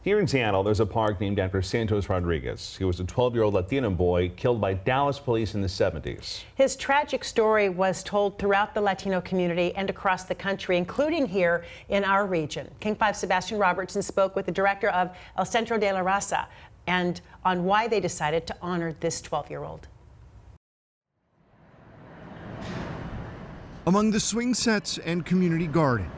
Here in Seattle, there's a park named after Santos Rodriguez. He was a 12-year-old Latino boy killed by Dallas police in the 70s. His tragic story was told throughout the Latino community and across the country, including here in our region. King 5's Sebastian Robertson spoke with the director of El Centro de la Raza and on why they decided to honor this 12-year-old. Among the swing sets and community garden,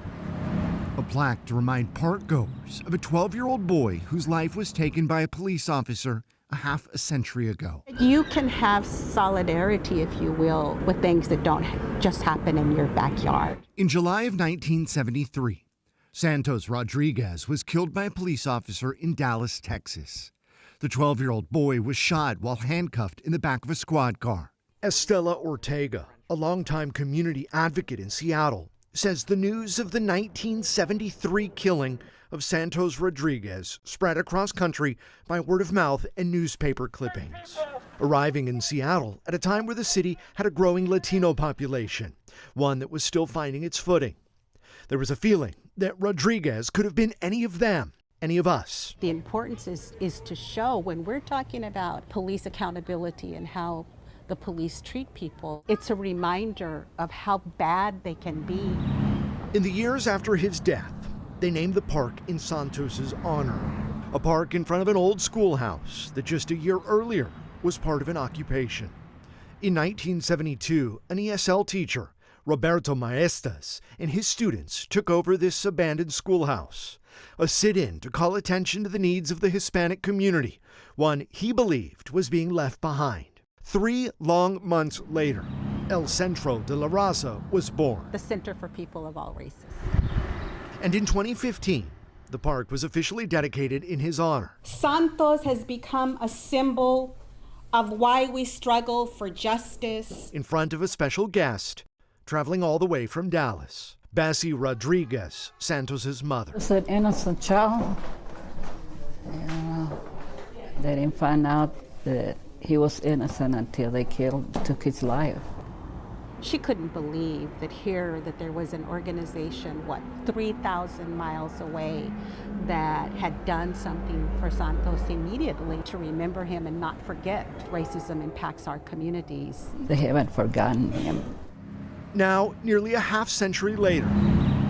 a plaque to remind park goers of a 12-year-old boy whose life was taken by a police officer a half a century ago. You can have solidarity, if you will, with things that don't just happen in your backyard. In July of 1973, Santos Rodriguez was killed by a police officer in Dallas, Texas. The 12-year-old boy was shot while handcuffed in the back of a squad car. Estela Ortega, a longtime community advocate in Seattle, says the news of the 1973 killing of Santos Rodriguez spread across country by word of mouth and newspaper clippings. Arriving in Seattle at a time where the city had a growing Latino population, one that was still finding its footing. There was a feeling that Rodriguez could have been any of them, any of us. The importance is to show when we're talking about police accountability and how the police treat people, it's a reminder of how bad they can be. In the years after his death, they named the park in Santos's honor. A park in front of an old schoolhouse that just a year earlier was part of an occupation. In 1972, an ESL teacher, Roberto Maestas, and his students took over this abandoned schoolhouse, a sit-in to call attention to the needs of the Hispanic community, one he believed was being left behind. 3 long months later, El Centro de la Raza was born. The Center for People of All Races. And in 2015, the park was officially dedicated in his honor. Santos has become a symbol of why we struggle for justice. In front of a special guest, traveling all the way from Dallas, Bessie Rodriguez, Santos's mother. It's an innocent child. They didn't find out that he was innocent until they took his life. She couldn't believe that there was an organization, 3,000 miles away, that had done something for Santos immediately to remember him and not forget racism impacts our communities. They haven't forgotten him. Now, nearly a half century later,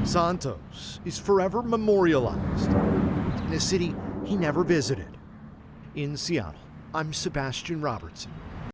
Santos is forever memorialized in a city he never visited. In Seattle, I'm Sebastian Robertson.